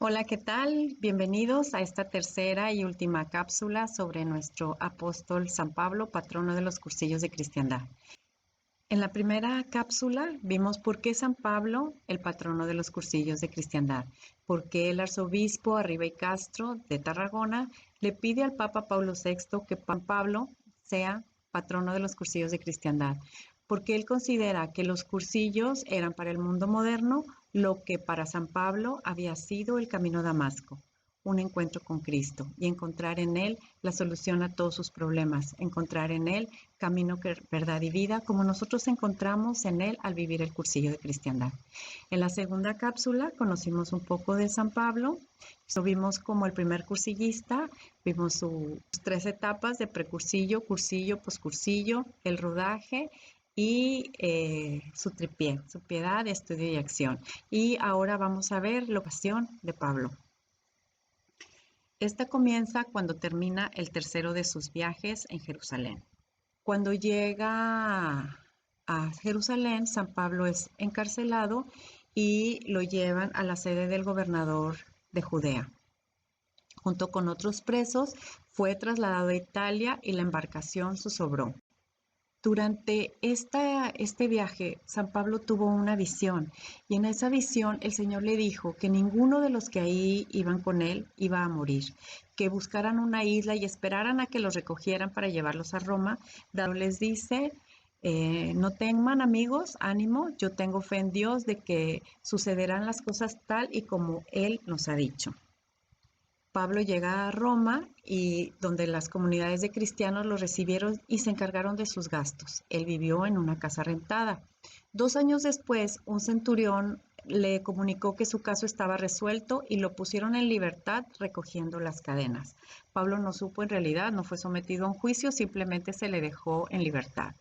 Hola, ¿qué tal? Bienvenidos a esta tercera y última cápsula sobre nuestro apóstol San Pablo, patrono de los cursillos de cristiandad. En la primera cápsula vimos por qué San Pablo, el patrono de los cursillos de cristiandad, por qué el arzobispo Arriba y Castro de Tarragona le pide al Papa Pablo VI que San Pablo sea patrono de los cursillos de cristiandad, porque él considera que los cursillos eran para el mundo moderno lo que para San Pablo había sido el camino a Damasco, un encuentro con Cristo y encontrar en Él la solución a todos sus problemas, encontrar en Él camino, verdad y vida, como nosotros encontramos en Él al vivir el cursillo de cristiandad. En la segunda cápsula conocimos un poco de San Pablo, lo vimos como el primer cursillista, vimos sus tres etapas de precursillo, cursillo, poscursillo, el rodaje y su tripié, su piedad, estudio y acción. Y ahora vamos a ver la pasión de Pablo. Esta comienza cuando termina el tercero de sus viajes en Jerusalén. Cuando llega a Jerusalén, San Pablo es encarcelado y lo llevan a la sede del gobernador de Judea. Junto con otros presos, fue trasladado a Italia y la embarcación zozobró. Durante este viaje, San Pablo tuvo una visión y en esa visión el Señor le dijo que ninguno de los que ahí iban con él iba a morir, que buscaran una isla y esperaran a que los recogieran para llevarlos a Roma. Dado les dice, no teman amigos, ánimo, yo tengo fe en Dios de que sucederán las cosas tal y como Él nos ha dicho. Pablo llega a Roma y donde las comunidades de cristianos lo recibieron y se encargaron de sus gastos. Él vivió en una casa rentada. 2 años después, un centurión le comunicó que su caso estaba resuelto y lo pusieron en libertad recogiendo las cadenas. Pablo no supo en realidad, no fue sometido a un juicio, simplemente se le dejó en libertad.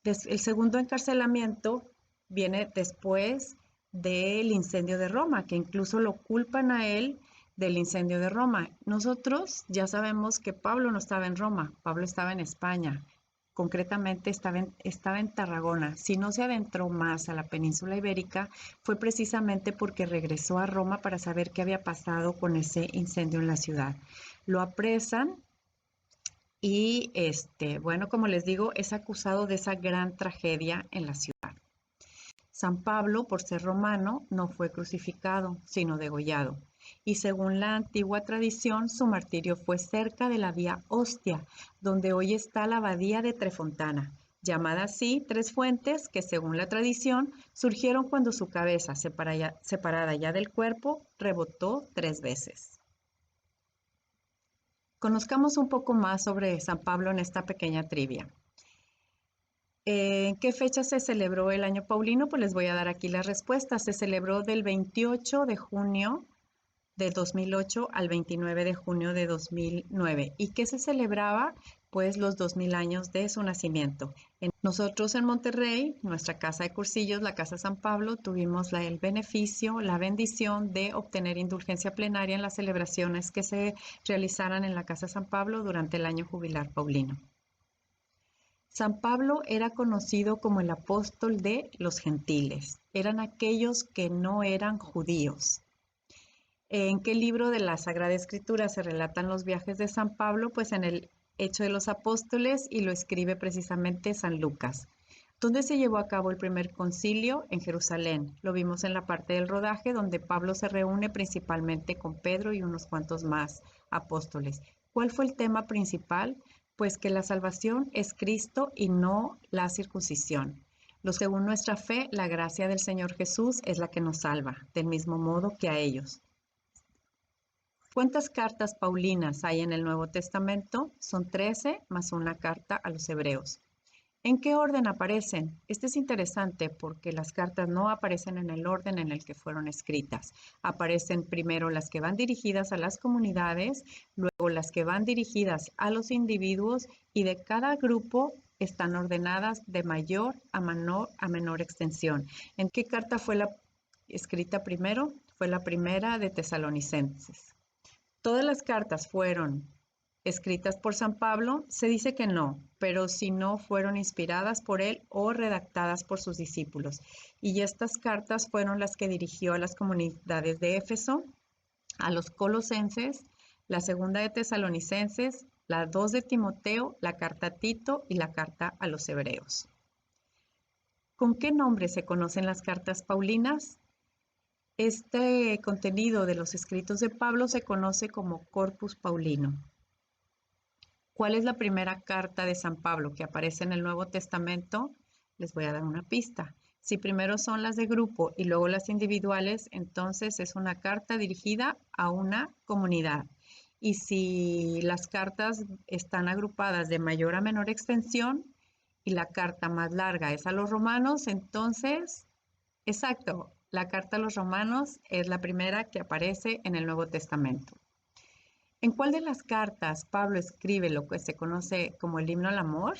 El segundo encarcelamiento viene después del incendio de Roma, que incluso lo culpan a él del incendio de Roma. Nosotros ya sabemos que Pablo no estaba en Roma, Pablo estaba en España, concretamente estaba en Tarragona. Si no se adentró más a la península ibérica, fue precisamente porque regresó a Roma para saber qué había pasado con ese incendio en la ciudad. Lo apresan y bueno, como les digo, es acusado de esa gran tragedia en la ciudad. San Pablo, por ser romano, no fue crucificado, sino degollado. Y según la antigua tradición, su martirio fue cerca de la vía Ostia, donde hoy está la abadía de Trefontana, llamada así Tres Fuentes, que según la tradición surgieron cuando su cabeza, separada ya del cuerpo, rebotó 3 veces. Conozcamos un poco más sobre San Pablo en esta pequeña trivia. ¿En qué fecha se celebró el año paulino? Pues les voy a dar aquí las respuestas. Se celebró del 28 de junio de 2008 al 29 de junio de 2009. ¿Y qué se celebraba? Pues los 2000 años de su nacimiento. Nosotros en Monterrey, nuestra casa de cursillos, la Casa San Pablo, tuvimos el beneficio, la bendición de obtener indulgencia plenaria en las celebraciones que se realizaran en la Casa San Pablo durante el año jubilar paulino. San Pablo era conocido como el apóstol de los gentiles. Eran aquellos que no eran judíos. ¿En qué libro de la Sagrada Escritura se relatan los viajes de San Pablo? Pues en el Hecho de los Apóstoles, y lo escribe precisamente San Lucas. ¿Dónde se llevó a cabo el primer concilio? En Jerusalén. Lo vimos en la parte del rodaje donde Pablo se reúne principalmente con Pedro y unos cuantos más apóstoles. ¿Cuál fue el tema principal? Pues que la salvación es Cristo y no la circuncisión. Según nuestra fe, la gracia del Señor Jesús es la que nos salva, del mismo modo que a ellos. ¿Cuántas cartas paulinas hay en el Nuevo Testamento? Son 13 más una carta a los hebreos. ¿En qué orden aparecen? Este es interesante porque las cartas no aparecen en el orden en el que fueron escritas. Aparecen primero las que van dirigidas a las comunidades, luego las que van dirigidas a los individuos y de cada grupo están ordenadas de mayor a menor extensión. ¿En qué carta fue la escrita primero? Fue la primera de Tesalonicenses. Todas las cartas fueron escritas por San Pablo, se dice que no, pero si no fueron inspiradas por él o redactadas por sus discípulos. Y estas cartas fueron las que dirigió a las comunidades de Éfeso, a los colosenses, la segunda de Tesalonicenses, la 2 de Timoteo, la carta a Tito y la carta a los hebreos. ¿Con qué nombre se conocen las cartas paulinas? Este contenido de los escritos de Pablo se conoce como Corpus Paulino. ¿Cuál es la primera carta de San Pablo que aparece en el Nuevo Testamento? Les voy a dar una pista. Si primero son las de grupo y luego las individuales, entonces es una carta dirigida a una comunidad. Y si las cartas están agrupadas de mayor a menor extensión y la carta más larga es a los romanos, entonces, exacto, la carta a los romanos es la primera que aparece en el Nuevo Testamento. ¿En cuál de las cartas Pablo escribe lo que se conoce como el himno al amor?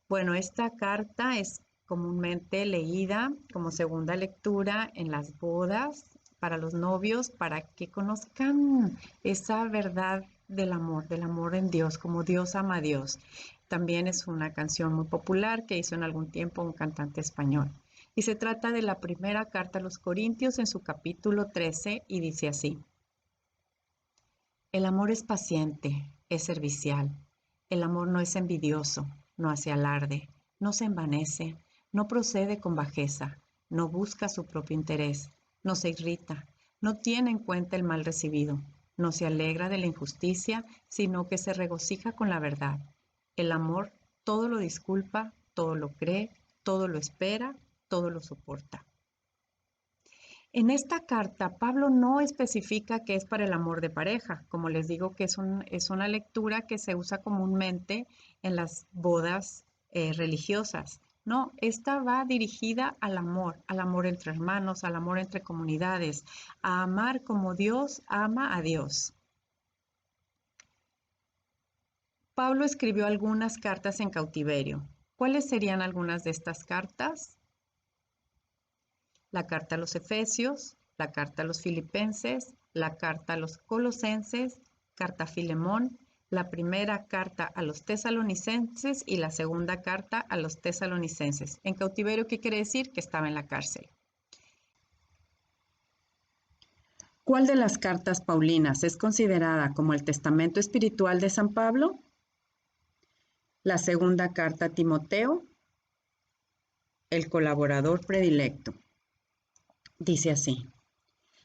Bueno, esta carta es comúnmente leída como segunda lectura en las bodas para los novios, para que conozcan esa verdad del amor en Dios, como Dios ama a Dios. También es una canción muy popular que hizo en algún tiempo un cantante español. Y se trata de la primera carta a los Corintios en su capítulo 13 y dice así: el amor es paciente, es servicial. El amor no es envidioso, no hace alarde, no se envanece, no procede con bajeza, no busca su propio interés, no se irrita, no tiene en cuenta el mal recibido, no se alegra de la injusticia, sino que se regocija con la verdad. El amor todo lo disculpa, todo lo cree, todo lo espera, todo lo soporta. En esta carta, Pablo no especifica que es para el amor de pareja. Como les digo, que es una lectura que se usa comúnmente en las bodas religiosas. No, esta va dirigida al amor entre hermanos, al amor entre comunidades, a amar como Dios ama a Dios. Pablo escribió algunas cartas en cautiverio. ¿Cuáles serían algunas de estas cartas? La carta a los Efesios, la carta a los Filipenses, la carta a los Colosenses, carta a Filemón, la primera carta a los Tesalonicenses y la segunda carta a los Tesalonicenses. En cautiverio, ¿qué quiere decir? Que estaba en la cárcel. ¿Cuál de las cartas paulinas es considerada como el testamento espiritual de San Pablo? La segunda carta a Timoteo, el colaborador predilecto. Dice así: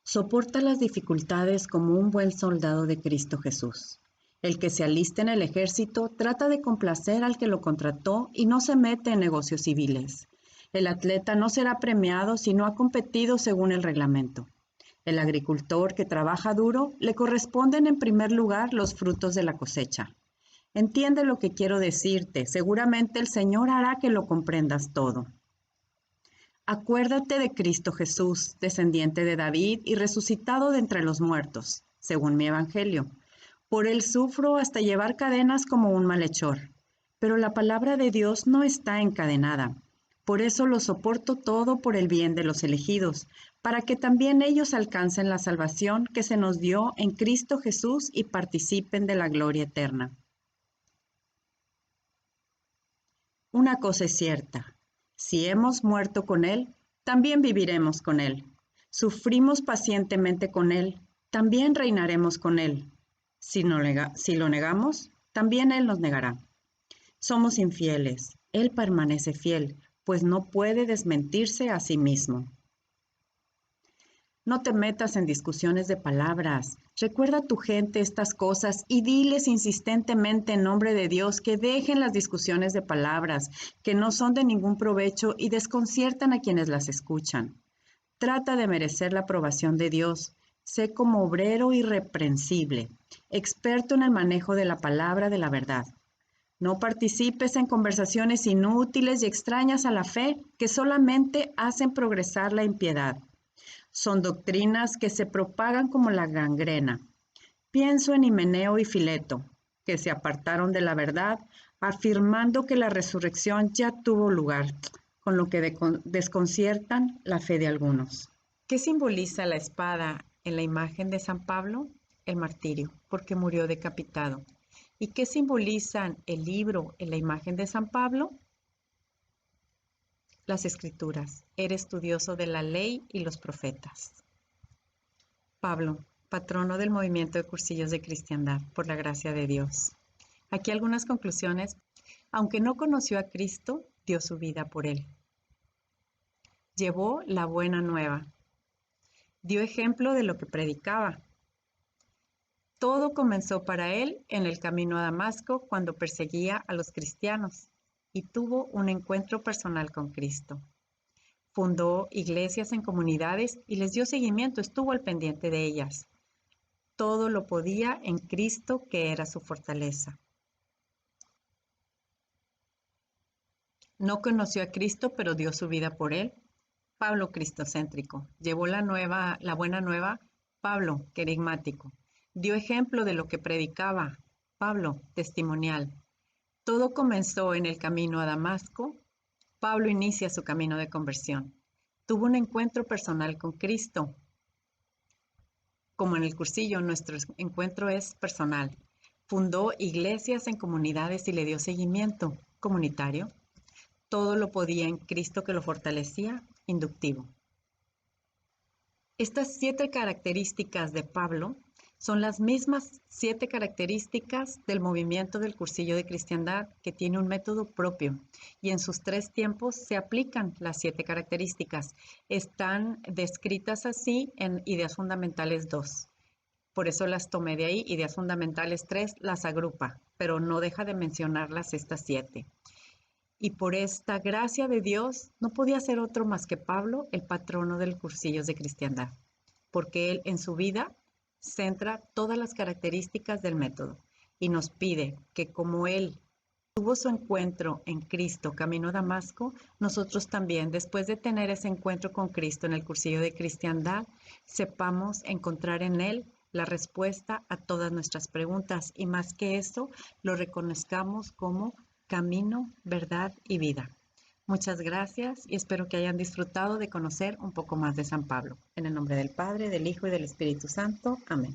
soporta las dificultades como un buen soldado de Cristo Jesús. El que se alista en el ejército trata de complacer al que lo contrató y no se mete en negocios civiles. El atleta no será premiado si no ha competido según el reglamento. El agricultor que trabaja duro le corresponden en primer lugar los frutos de la cosecha. Entiende lo que quiero decirte, seguramente el Señor hará que lo comprendas todo. Acuérdate de Cristo Jesús, descendiente de David y resucitado de entre los muertos, según mi evangelio. Por él sufro hasta llevar cadenas como un malhechor. Pero la palabra de Dios no está encadenada. Por eso lo soporto todo por el bien de los elegidos, para que también ellos alcancen la salvación que se nos dio en Cristo Jesús y participen de la gloria eterna. Una cosa es cierta: si hemos muerto con Él, también viviremos con Él. Sufrimos pacientemente con Él, también reinaremos con Él. Si lo negamos, también Él nos negará. Somos infieles, Él permanece fiel, pues no puede desmentirse a sí mismo. No te metas en discusiones de palabras. Recuerda a tu gente estas cosas y diles insistentemente en nombre de Dios que dejen las discusiones de palabras, que no son de ningún provecho y desconciertan a quienes las escuchan. Trata de merecer la aprobación de Dios. Sé como obrero irreprensible, experto en el manejo de la palabra de la verdad. No participes en conversaciones inútiles y extrañas a la fe que solamente hacen progresar la impiedad. Son doctrinas que se propagan como la gangrena. Pienso en Himeneo y Fileto, que se apartaron de la verdad, afirmando que la resurrección ya tuvo lugar, con lo que desconciertan la fe de algunos. ¿Qué simboliza la espada en la imagen de San Pablo? el martirio, porque murió decapitado. ¿Y qué simbolizan el libro en la imagen de San Pablo? Las escrituras. Era estudioso de la ley y los profetas. Pablo, patrono del movimiento de cursillos de cristiandad, por la gracia de Dios. Aquí algunas conclusiones. Aunque no conoció a Cristo, dio su vida por él. Llevó la buena nueva. Dio ejemplo de lo que predicaba. Todo comenzó para él en el camino a Damasco cuando perseguía a los cristianos y tuvo un encuentro personal con Cristo. Fundó iglesias en comunidades y les dio seguimiento, estuvo al pendiente de ellas. Todo lo podía en Cristo, que era su fortaleza. No conoció a Cristo, pero dio su vida por él. Pablo cristocéntrico. Llevó la buena nueva. Pablo querigmático. Dio ejemplo de lo que predicaba. Pablo testimonial. Todo comenzó en el camino a Damasco. Pablo inicia su camino de conversión. Tuvo un encuentro personal con Cristo. Como en el cursillo, nuestro encuentro es personal. Fundó iglesias en comunidades y le dio seguimiento comunitario. Todo lo podía en Cristo que lo fortalecía, inductivo. Estas 7 características de Pablo son las mismas 7 características del movimiento del cursillo de cristiandad, que tiene un método propio, y en sus 3 tiempos se aplican las 7 características. Están descritas así en Ideas Fundamentales 2. Por eso las tomé de ahí. Ideas Fundamentales 3 las agrupa, pero no deja de mencionarlas estas 7. Y por esta gracia de Dios no podía ser otro más que Pablo, el patrono del cursillos de cristiandad, porque él en su vida centra todas las características del método y nos pide que como él tuvo su encuentro en Cristo camino a Damasco, nosotros también, después de tener ese encuentro con Cristo en el cursillo de cristiandad, sepamos encontrar en él la respuesta a todas nuestras preguntas y más que eso, lo reconozcamos como camino, verdad y vida. Muchas gracias y espero que hayan disfrutado de conocer un poco más de San Pablo. En el nombre del Padre, del Hijo y del Espíritu Santo. Amén.